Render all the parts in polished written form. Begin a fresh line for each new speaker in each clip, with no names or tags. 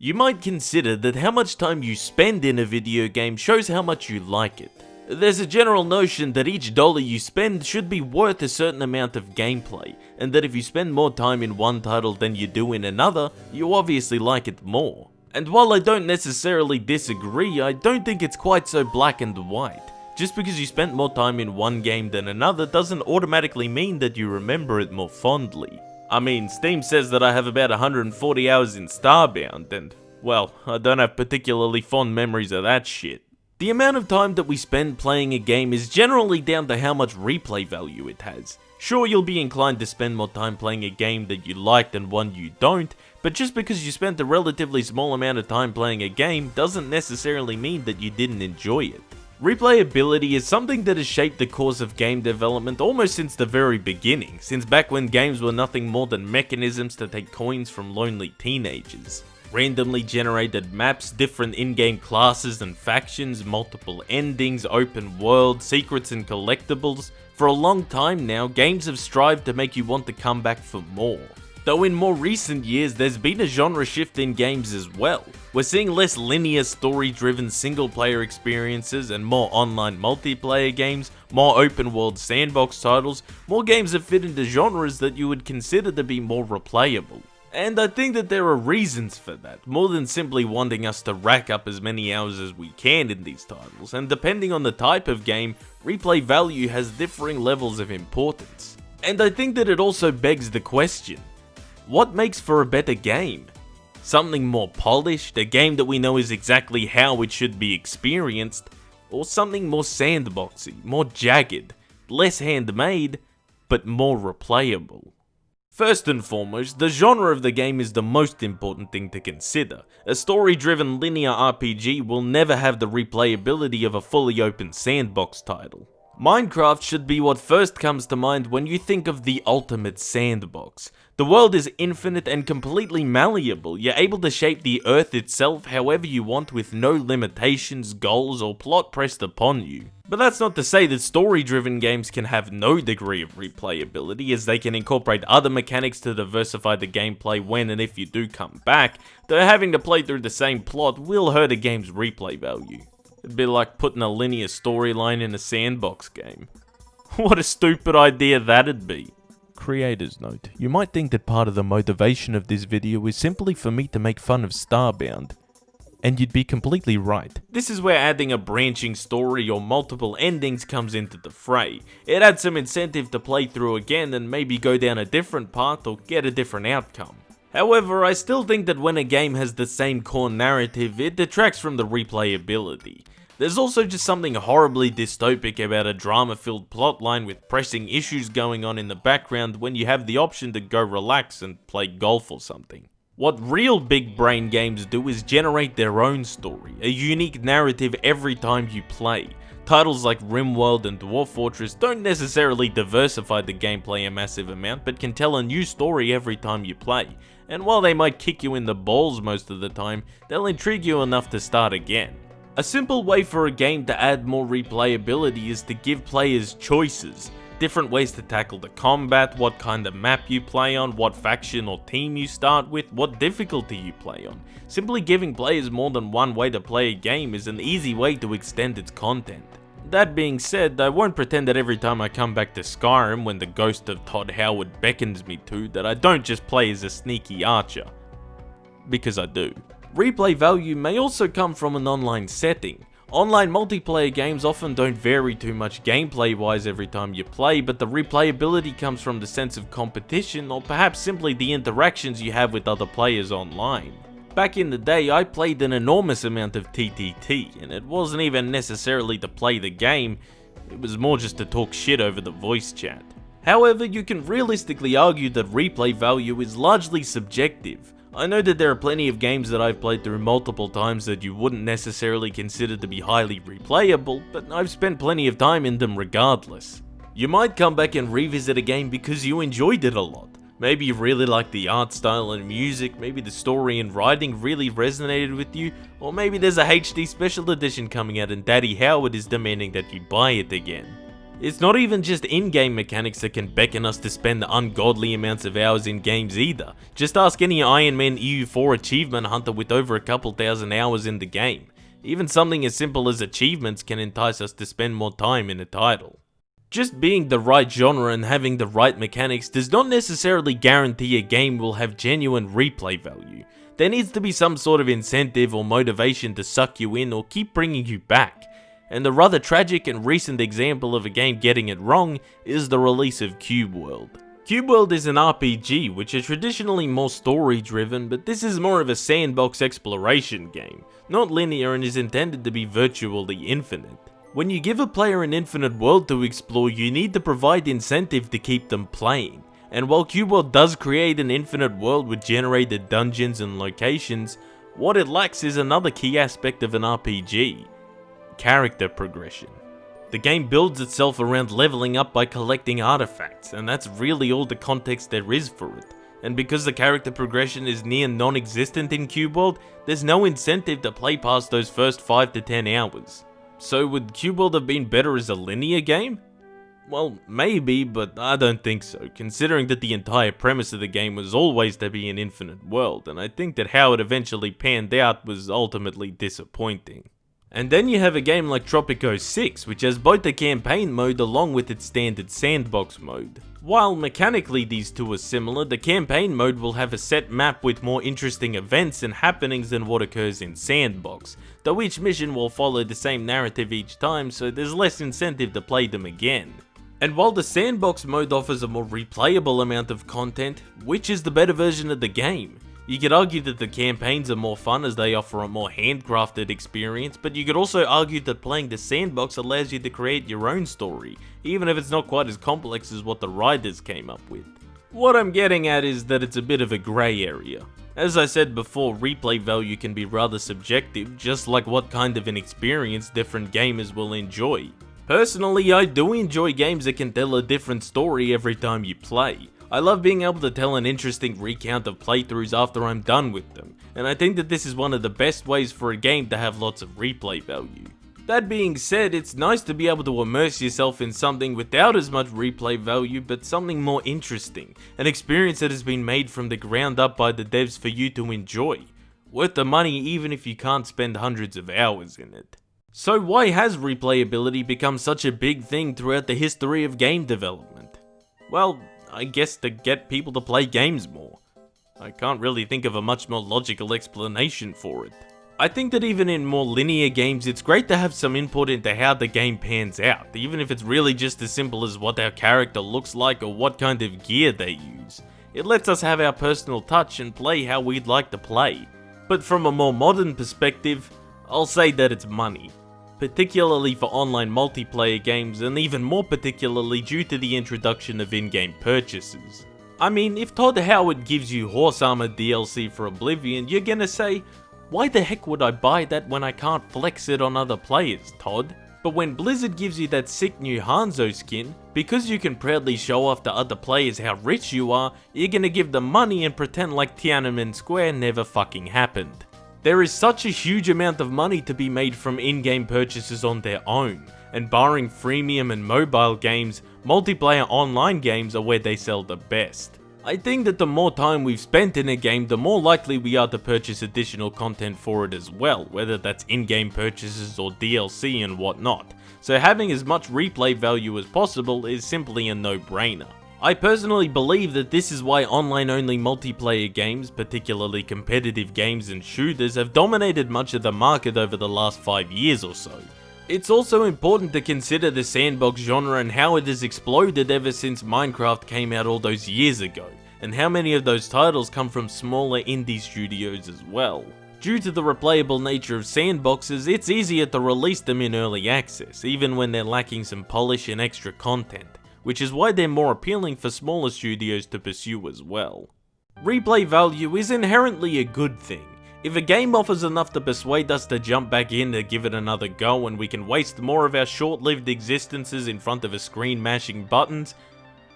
You might consider that how much time you spend in a video game shows how much you like it. There's a general notion that each dollar you spend should be worth a certain amount of gameplay, and that if you spend more time in one title than you do in another, you obviously like it more. And while I don't necessarily disagree, I don't think it's quite so black and white. Just because you spent more time in one game than another doesn't automatically mean that you remember it more fondly. I mean, Steam says that I have about 140 hours in Starbound, and, well, I don't have particularly fond memories of that shit. The amount of time that we spend playing a game is generally down to how much replay value it has. Sure, you'll be inclined to spend more time playing a game that you like than one you don't, but just because you spent a relatively small amount of time playing a game doesn't necessarily mean that you didn't enjoy it. Replayability is something that has shaped the course of game development almost since the very beginning, since back when games were nothing more than mechanisms to take coins from lonely teenagers. Randomly generated maps, different in-game classes and factions, multiple endings, open world, secrets and collectibles. For a long time now, games have strived to make you want to come back for more. Though in more recent years, there's been a genre shift in games as well. We're seeing less linear story-driven single-player experiences and more online multiplayer games, more open-world sandbox titles, more games that fit into genres that you would consider to be more replayable. And I think that there are reasons for that, more than simply wanting us to rack up as many hours as we can in these titles, and depending on the type of game, replay value has differing levels of importance. And I think that it also begs the question, what makes for a better game? Something more polished, a game that we know is exactly how it should be experienced, or something more sandboxy, more jagged, less handmade, but more replayable? First and foremost, the genre of the game is the most important thing to consider. A story-driven linear RPG will never have the replayability of a fully open sandbox title. Minecraft should be what first comes to mind when you think of the ultimate sandbox. The world is infinite and completely malleable. You're able to shape the earth itself however you want with no limitations, goals, or plot pressed upon you. But that's not to say that story-driven games can have no degree of replayability, as they can incorporate other mechanics to diversify the gameplay when and if you do come back, though having to play through the same plot will hurt a game's replay value. It'd be like putting a linear storyline in a sandbox game. What a stupid idea that'd be. Creator's note, you might think that part of the motivation of this video is simply for me to make fun of Starbound. And you'd be completely right. This is where adding a branching story or multiple endings comes into the fray. It adds some incentive to play through again and maybe go down a different path or get a different outcome. However, I still think that when a game has the same core narrative, it detracts from the replayability. There's also just something horribly dystopic about a drama-filled plotline with pressing issues going on in the background when you have the option to go relax and play golf or something. What real big brain games do is generate their own story, a unique narrative every time you play. Titles like RimWorld and Dwarf Fortress don't necessarily diversify the gameplay a massive amount, but can tell a new story every time you play. And while they might kick you in the balls most of the time, they'll intrigue you enough to start again. A simple way for a game to add more replayability is to give players choices. Different ways to tackle the combat, what kind of map you play on, what faction or team you start with, what difficulty you play on. Simply giving players more than one way to play a game is an easy way to extend its content. That being said, I won't pretend that every time I come back to Skyrim when the ghost of Todd Howard beckons me to, that I don't just play as a sneaky archer. Because I do. Replay value may also come from an online setting. Online multiplayer games often don't vary too much gameplay wise every time you play, but the replayability comes from the sense of competition or perhaps simply the interactions you have with other players online. Back in the day, I played an enormous amount of TTT, and it wasn't even necessarily to play the game, it was more just to talk shit over the voice chat. However, you can realistically argue that replay value is largely subjective. I know that there are plenty of games that I've played through multiple times that you wouldn't necessarily consider to be highly replayable, but I've spent plenty of time in them regardless. You might come back and revisit a game because you enjoyed it a lot. Maybe you really liked the art style and music, maybe the story and writing really resonated with you, or maybe there's a HD special edition coming out and Daddy Howard is demanding that you buy it again. It's not even just in-game mechanics that can beckon us to spend ungodly amounts of hours in games either. Just ask any Iron Man EU4 achievement hunter with over a couple thousand hours in the game. Even something as simple as achievements can entice us to spend more time in a title. Just being the right genre and having the right mechanics does not necessarily guarantee a game will have genuine replay value. There needs to be some sort of incentive or motivation to suck you in or keep bringing you back. And the rather tragic and recent example of a game getting it wrong is the release of CubeWorld. CubeWorld is an RPG which is traditionally more story driven, but this is more of a sandbox exploration game, not linear, and is intended to be virtually infinite. When you give a player an infinite world to explore, you need to provide incentive to keep them playing. And while CubeWorld does create an infinite world with generated dungeons and locations, what it lacks is another key aspect of an RPG: character progression. The game builds itself around leveling up by collecting artifacts, and that's really all the context there is for it. And because the character progression is near non-existent in CubeWorld, there's no incentive to play past those first 5 to 10 hours. So would CubeWorld have been better as a linear game? Well, maybe, but I don't think so, considering that the entire premise of the game was always to be an infinite world, and I think that how it eventually panned out was ultimately disappointing. And then you have a game like Tropico 6, which has both the campaign mode along with its standard sandbox mode. While mechanically these two are similar, the campaign mode will have a set map with more interesting events and happenings than what occurs in sandbox, though each mission will follow the same narrative each time, so there's less incentive to play them again. And while the sandbox mode offers a more replayable amount of content, which is the better version of the game? You could argue that the campaigns are more fun as they offer a more handcrafted experience, but you could also argue that playing the sandbox allows you to create your own story, even if it's not quite as complex as what the writers came up with. What I'm getting at is that it's a bit of a grey area. As I said before, replay value can be rather subjective, just like what kind of an experience different gamers will enjoy. Personally, I do enjoy games that can tell a different story every time you play. I love being able to tell an interesting recount of playthroughs after I'm done with them, and I think that this is one of the best ways for a game to have lots of replay value. That being said, it's nice to be able to immerse yourself in something without as much replay value, but something more interesting, an experience that has been made from the ground up by the devs for you to enjoy. Worth the money even if you can't spend hundreds of hours in it. So why has replayability become such a big thing throughout the history of game development? Well, I guess to get people to play games more. I can't really think of a much more logical explanation for it. I think that even in more linear games, it's great to have some input into how the game pans out, even if it's really just as simple as what our character looks like or what kind of gear they use. It lets us have our personal touch and play how we'd like to play. But from a more modern perspective, I'll say that it's money. Particularly for online multiplayer games, and even more particularly due to the introduction of in-game purchases. I mean, if Todd Howard gives you Horse Armor DLC for Oblivion, you're gonna say, why the heck would I buy that when I can't flex it on other players, Todd? But when Blizzard gives you that sick new Hanzo skin, because you can proudly show off to other players how rich you are, you're gonna give them money and pretend like Tiananmen Square never fucking happened. There is such a huge amount of money to be made from in-game purchases on their own, and barring freemium and mobile games, multiplayer online games are where they sell the best. I think that the more time we've spent in a game, the more likely we are to purchase additional content for it as well, whether that's in-game purchases or DLC and whatnot, so having as much replay value as possible is simply a no-brainer. I personally believe that this is why online-only multiplayer games, particularly competitive games and shooters, have dominated much of the market over the last 5 years or so. It's also important to consider the sandbox genre and how it has exploded ever since Minecraft came out all those years ago, and how many of those titles come from smaller indie studios as well. Due to the replayable nature of sandboxes, it's easier to release them in early access, even when they're lacking some polish and extra content, which is why they're more appealing for smaller studios to pursue as well. Replay value is inherently a good thing. If a game offers enough to persuade us to jump back in to give it another go and we can waste more of our short-lived existences in front of a screen mashing buttons,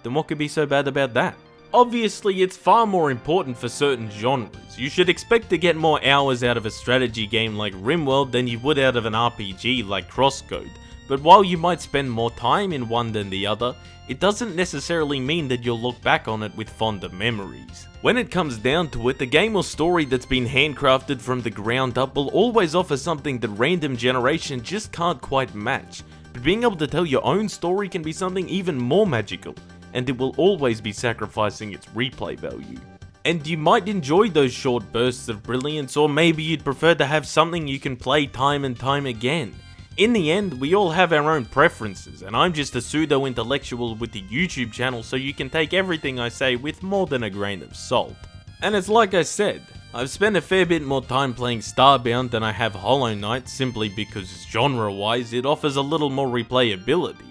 then what could be so bad about that? Obviously, it's far more important for certain genres. You should expect to get more hours out of a strategy game like RimWorld than you would out of an RPG like Crosscode. but while you might spend more time in one than the other, it doesn't necessarily mean that you'll look back on it with fonder memories. When it comes down to it, the game or story that's been handcrafted from the ground up will always offer something that random generation just can't quite match, but being able to tell your own story can be something even more magical, and it will always be sacrificing its replay value. And you might enjoy those short bursts of brilliance, or maybe you'd prefer to have something you can play time and time again. In the end, we all have our own preferences, and I'm just a pseudo-intellectual with the YouTube channel, so you can take everything I say with more than a grain of salt. And it's like I said, I've spent a fair bit more time playing Starbound than I have Hollow Knight, simply because genre-wise it offers a little more replayability.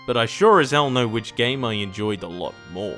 But I sure as hell know which game I enjoyed a lot more.